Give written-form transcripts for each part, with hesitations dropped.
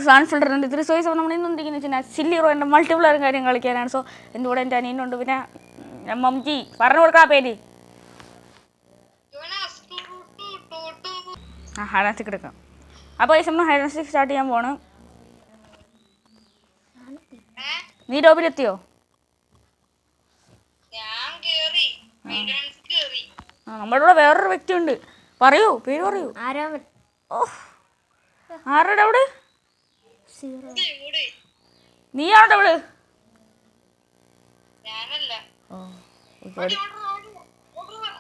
San ഫിൽറ്ററിൻ്റെ ഇത്തിരി സോയ്സ്. അപ്പോൾ നമ്മൾ ഇന്നെന്തിരിക്കുന്നത് വെച്ചാൽ സില്ലി റോയിൻ്റെ മൾട്ടിപ്ലർ കാര്യം കളിക്കാനാണ്. സോ എൻ്റെ കൂടെ എൻ്റെ അനിയനുണ്ട്. പിന്നെ മമ്മി പറഞ്ഞു കൊടുക്കാം പേര്. ആ ഹൈഡൻസ്റ്റിക് എടുക്കാം. അപ്പോൾ ഈ നമ്മൾ ഹൈഡൻസ്റ്റിക് സ്റ്റാർട്ട് ചെയ്യാൻ പോണ്. നീ ടോപ്പിലെത്തിയോ? ആ നമ്മുടെ കൂടെ വേറൊരു വ്യക്തി ഉണ്ട്. പറയൂ, പേര് പറയൂ. ഓ, ആരുടെ അവിടെ? നീയാണോ അവിടെ?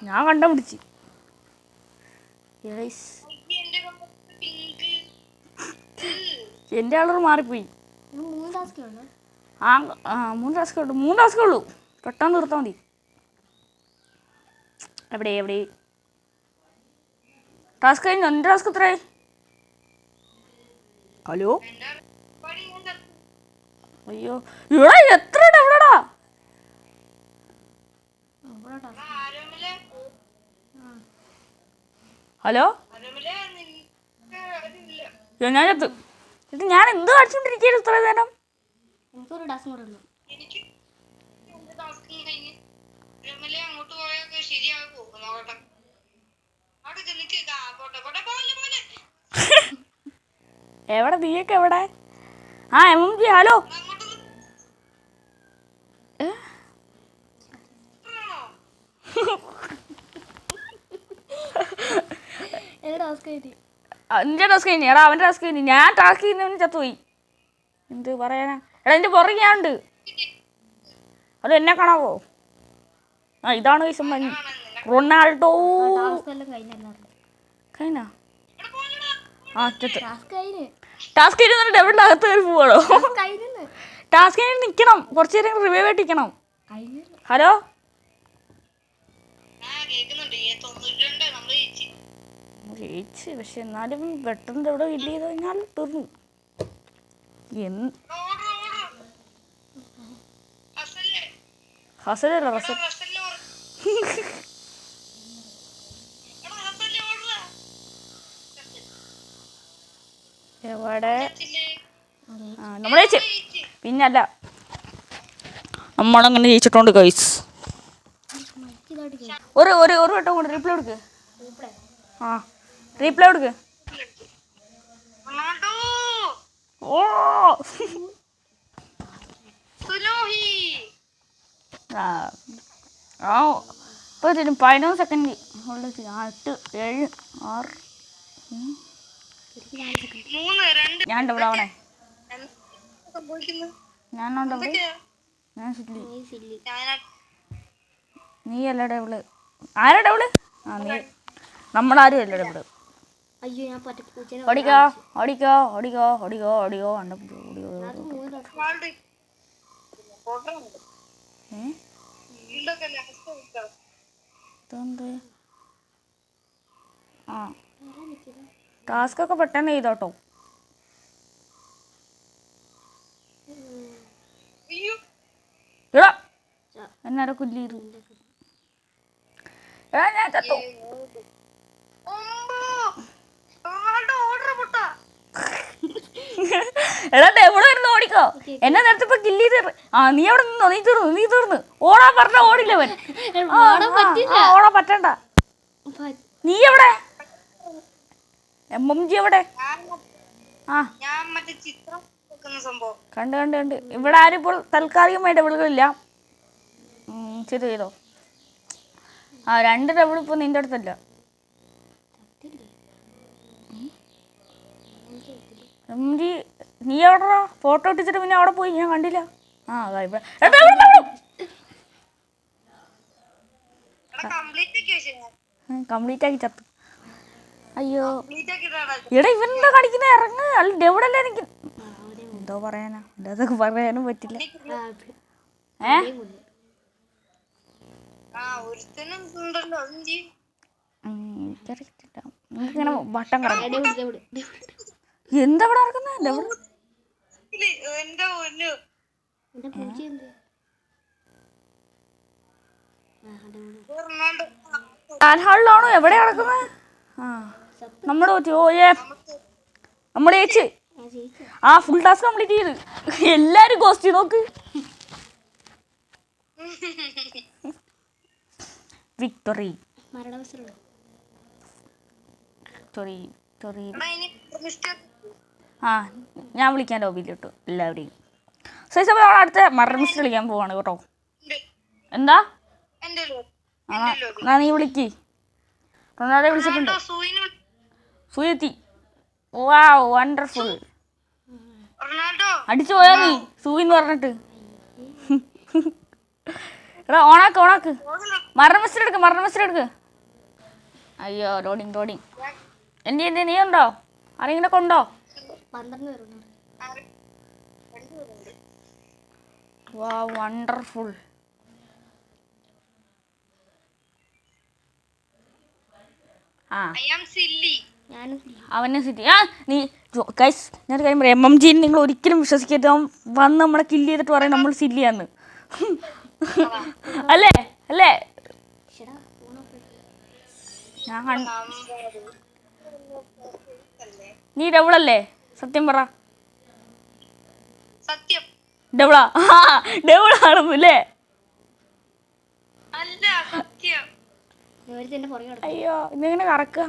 ഞാൻ കണ്ടുപിടിച്ച്. എൻ്റെ ആളർ മാറിപ്പോയി. ആ 3 ടാസ്ക് ഉണ്ട്. 3 ടാസ്കേ ഉള്ളൂ. പെട്ടെന്ന് നിർത്താൽ മതി. എവിടെ എവിടെ ടാസ്ക് കഴിഞ്ഞു? എൻ്റെ ടാസ്ക് എത്രയായി? ഹലോ, അയ്യോ ഇവിടെ എത്ര എവിടെടാ? ഹലോ, ഞാൻ ചത്ത്. ഇത് ഞാൻ എന്ത് കാണിച്ചോണ്ടിരിക്കുകയാണ് ഇത്ര നേരം? എനിക്കൊരു ടാസ്ക് കൂടെ ഉള്ളൂ. എവിടെ നീയൊക്കെ എവിടെ? ആ MMG ഹലോ. എൻ്റെ ടാസ്ക് കഴിഞ്ഞു. എടാ അവൻ്റെ ടാസ്ക് കഴിഞ്ഞു. ഞാൻ ടാസ്ക് ചെയ്യുന്നവന് ചത്തുപോയി. എന്ത് പറയാനാ? എടാ എൻ്റെ പുറകെ ഞാനുണ്ട്. അത് എന്നെ കാണാവോ? ആ ഇതാണ് വിഷമം. റൊണാൾഡോ കഴിഞ്ഞ ആ ചത്ത്. ടാസ്ക് കഴിഞ്ഞിട്ട് എവിടെ അകത്ത് കയറി പോവാണോ? ടാസ്ക് കഴിഞ്ഞ് നിൽക്കണം. കുറച്ച് നേരം റിവൈവ് ആയിട്ടിരിക്കണം. ഹലോ, ജയിച്ച്. പക്ഷെ എന്നാലും പെട്ടെന്ന് എവിടെ കില്ല് ചെയ്ത് കഴിഞ്ഞാൽ തീർന്നു. ഹസലല്ല റസൽ. എവിടെ? ആ നമ്മൾ ജയിച്ച്. പിന്നല്ല, നമ്മളങ്ങനെ ജയിച്ചിട്ടുണ്ട് ഗൈസ്. ഒരു ഒരു ഒരു വട്ടം കൂടെ റീപ്ലൈ കൊടുക്ക്. ആ റീപ്ലൈ കൊടുക്ക്. ഓ ആ ഇപ്പോൾ 11 സെക്കൻഡ്. 8 7 6 ഞാൻ ഇവിടെ ആവണേ. ഞാനുണ്ടോ? ഞാൻ സില്ലി. നീ അല്ലടെ ഇവള്. ആരടെ ഇവള്? ആ നീ. നമ്മളാരും അല്ലടെ ഇവിടെ. ഓടിക്കോ ഓടിക്കോ ഓടിക്കോ ഓടിക്കോ ഓടിക്കോ ആ ടാസ്ക് ഒക്കെ പെട്ടെന്ന് ചെയ്തോട്ടോ. എന്നാടെ കുല്ലി ഞാൻ ചത്തു. എടാ എവിടെ വരുന്നു? ഓടിക്കോ. എന്നെ നേരത്തെ ഇപ്പൊ കില്ല് ചെയ്ത്. ആ നീ അവിടെ നിന്നോ? നീ തീർന്ന് ഓടാൻ പറഞ്ഞ ഓടില്ലവൻ. ഓടാൻ പറ്റണ്ട. നീ എവിടെ? MMG എവിടെ? ആ കണ്ട് ഇവിടെ ആരും ഇപ്പോൾ താൽക്കാലികമായിട്ട് ഡബിളുകളില്ല. ചെയ്തോ. ആ 2 ഡബിൾ ഇപ്പോൾ നിൻ്റെ അടുത്തല്ല. MMG നീ എവിടെടാ? ഫോട്ടോ ഇട്ടിച്ചിട്ട് പിന്നെ അവിടെ പോയി. ഞാൻ കണ്ടില്ല. ആ കംപ്ലീറ്റ് ആക്കി ചത്തു. അയ്യോ എടാ ഇവനെന്താ കാണിക്കുന്നത്? ഇറങ്ങ്. അല്ല ഡെവിടല്ല. എനിക്ക് എന്തോ പറയാനാ, അതൊക്കെ പറയാനും പറ്റില്ല. നമുക്കിങ്ങനെ വട്ടം കറങ്ങും. എന്താ ഇവിടെ നടക്കുന്നത്? ാണോ എവിടെ നടക്കുന്നത്? ആ നമ്മുടെ നമ്മുടെ ചേച്ചി ആ ഫുൾ ടാസ്ക് കംപ്ലീറ്റ് ചെയ്ത്. എല്ലാരും ഗോസ്റ്റ് നോക്ക്. വിക്ടറി ആ ഞാൻ വിളിക്കാൻ ലോബിയിലിട്ടു എല്ലാവരെയും. സൈസ് അപ്പോൾ അടുത്ത മർഡർ മിസ്റ്റർ കളിക്കാൻ പോവാണ് കേട്ടോ. എന്താ എന്നാ നീ വിളിക്ക്. റൊണാൾഡോ വിളിച്ചിട്ടുണ്ട്. സുയത്തി വാ വണ്ടർഫുൾ. അടിച്ചു പോയാ നീ സൂയിന്ന് പറഞ്ഞിട്ട്. എടാ ഓണാക്ക് മർഡർ മിസ്റ്റർ എടുക്ക്. അയ്യോ ലോഡിങ്. എന്ത് നീ ഉണ്ടോ? ആരെങ്കിലും കൊണ്ടോ? വാ വണ്ടർഫുൾ. അവനെ സിറ്റി നീ ഗൈസ് ഞാൻ കാര്യം പറയാം. MMG നിങ്ങൾ ഒരിക്കലും വിശ്വസിക്കരുത്. അവൻ വന്ന് നമ്മളെ കില്ല് ചെയ്തിട്ട് പറയും നമ്മൾ സില്ലിയാന്ന്. അല്ലേ നീ ഡബിളല്ലേ? സത്യം പറ. ഡബിളാ? ഡബിളാണെന്നല്ലേ? അയ്യോ ഇതെങ്ങനെ കറക്കുക?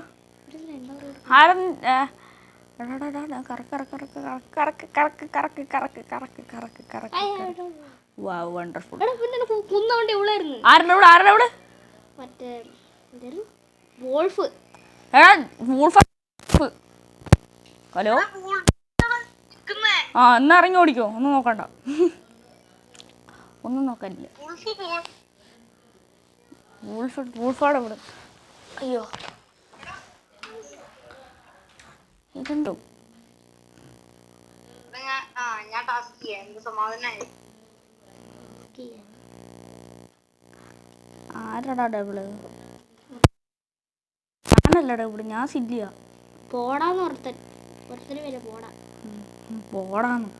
ഹലോ ആ എന്നാ ഇറങ്ങി ഓടിക്കോ. ഒന്നും നോക്കണ്ട, ഒന്നും നോക്കാനില്ല. വൂൾഫാടെ ഇവിടെ. അയ്യോ ഇതുണ്ടോ? ആരാടാ ഡബിള്? ഞാനല്ല ഡബിള്, ഞാൻ സില്ലിയ. പോടാന്ന് ഒരുത്തന് വരെ പോടാന്ന്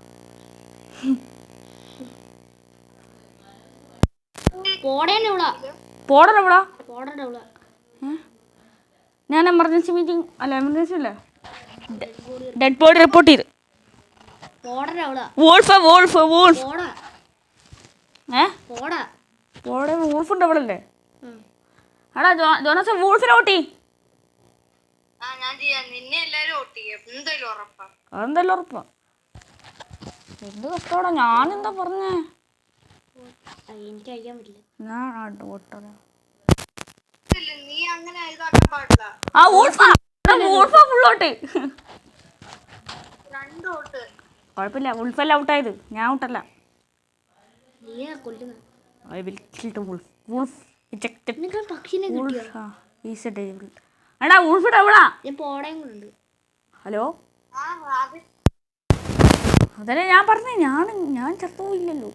ഞാൻ എമർജൻസി മീറ്റിംഗ് അല്ല, എമർജൻസി അല്ലേ, ഡെഡ് ബോഡി റിപ്പോർട്ട് ചെയ്ത്. വൂൾഫുണ്ട് അവിടെ അല്ലേ? എടാ ജോണസ് വൂൾഫിനെ ഓട്ടി. അതെന്തായാലും ഉറപ്പാ. എന്ത് കഷ്ടോടാ, ഞാനെന്താ പറഞ്ഞേ? ഞാൻ കുഴപ്പമില്ല, വൂൾഫല്ല ഔട്ടായത്, ഞാൻ ഔട്ടല്ല. ഹലോ അതല്ലേ ഞാൻ പറഞ്ഞേ, ഞാൻ ചത്തുപോയില്ലല്ലോ.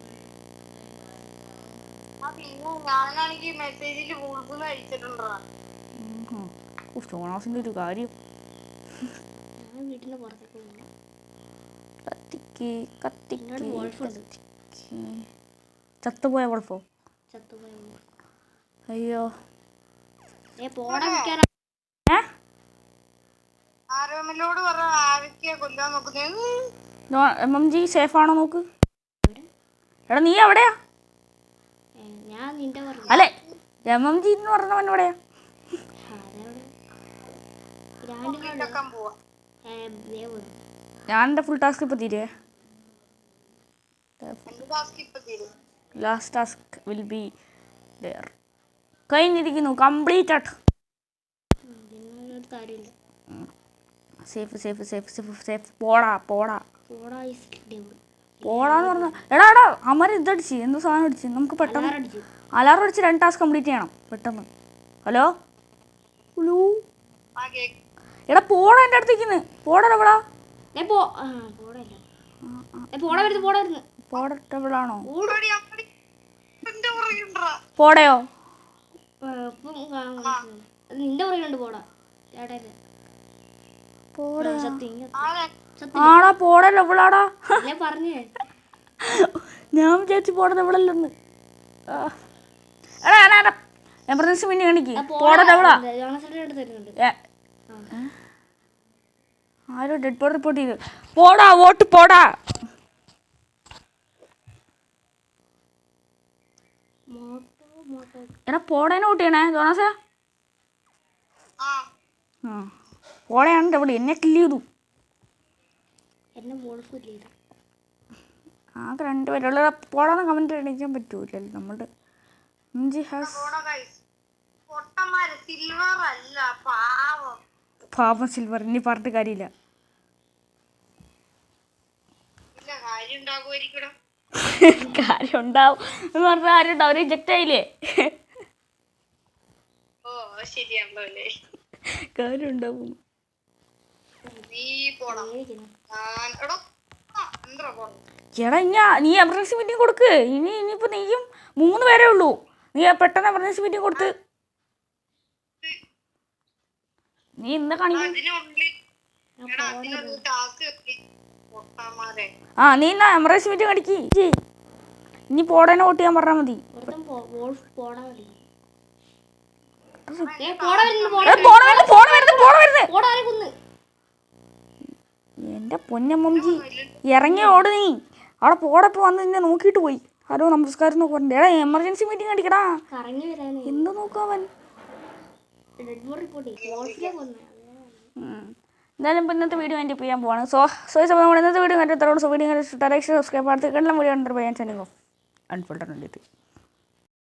സോണാസിന്റെ ഒരു കാര്യം. ചത്തുപോയ കുഴപ്പം. അയ്യോ MMG സേഫ് ആണോ നോക്ക്. എടാ നീ എവിടെയാ? അല്ലേ MMG എന്ന് പറഞ്ഞവൻ എവിടെയാ? ഞാൻ എൻ്റെ ഫുൾ ടാസ്ക് ഇപ്പൊ തീരുവേ. Last task will be there. കഴിഞ്ഞിരിക്കുന്നു, കംപ്ലീറ്റഡ്. സേഫ്. പോടാന്ന് പറഞ്ഞ എടാ അമര ഇതടിച്ച് എന്തോ സാധനം അടിച്ച്. നമുക്ക് പെട്ടെന്ന് അലാറം അടിച്ച് 2 ടാസ്ക് കംപ്ലീറ്റ് ചെയ്യണം പെട്ടെന്ന്. ഹലോ എടാ പോടാ, എൻ്റെ അടുത്തേക്ക് പോടാ. പോടട്ടവളാണോ? പോടയോ? ആടാ പോടല്ലോ ഇവളാടാ. ഞാൻ വിചാരിച്ചു പോടത് ഇവളല്ലെന്ന്. എടാ എമർജൻസി പിന്നെ കാണിക്ക്. പോടത് എവിടാ? ആരോ ഡെഡ് ബോഡി റിപ്പോർട്ട് ചെയ്ത്. പോടാ വോട്ട് പോടാ. എടാ പോടേനെ വോട്ട് ചെയ്യണേ ജോണാസേ. പോടയാണ്ട് അവിടെ എന്നെ കില്ല് ചെയ്തു. ആകെ 2 പേരുള്ള പോടാന്ന് കമൻറ്റ് അടിക്കാൻ പറ്റൂലല്ലോ നമ്മളുടെ. പാവം സിൽവർ. ഇനി പറഞ്ഞിട്ട് കാര്യമില്ല. കാര്യം ഉണ്ടാവും എന്ന് പറഞ്ഞാൽ ആരും ഉണ്ടാവും. അവർ റിജക്റ്റ് ആയില്ലേ. കാര്യം ഉണ്ടാവും. എടാ നീ എമർജൻസി മീറ്റിംഗ് കൊടുക്ക്. ഇനിയിപ്പോ നീയും 3 പേരേ ഉള്ളൂ. നീ പെട്ടെന്ന് എമർജൻസി മീറ്റിംഗ് കൊടുത്ത്. നീ ഇന്ന് കാണിക്കും. നീ എന്നാ എമർജൻസി മീറ്റിംഗ് അടിക്ക്. ഇനി പോടേനെ വോട്ട് ചെയ്യാൻ പറഞ്ഞാൽ മതി. എന്റെ പൊന്നമ്മജി ഇറങ്ങി ഓട് നീ. അവിടെ പോടപ്പ് വന്ന് നിന്നെ നോക്കിയിട്ട് പോയി. ഹലോ നമസ്കാരം എന്നൊക്കെ പറഞ്ഞു. എടാ എമർജൻസി മീറ്റിംഗ് അടിക്കടാ. എന്ത് നോക്കാവൻ. എന്തായാലും ഇപ്പോൾ ഇന്നത്തെ വീഡിയോ എൻ്റെ ചെയ്യാൻ പോവാണ്. സോ നമ്മൾ ഇന്നത്തെ വീഡിയോ കണ്ടിട്ട് വീഡിയോ സബ്സ്ക്രൈബ് അടുത്ത് വീഡിയോ കണ്ടിട്ട് അൺഫിൽട്ടർ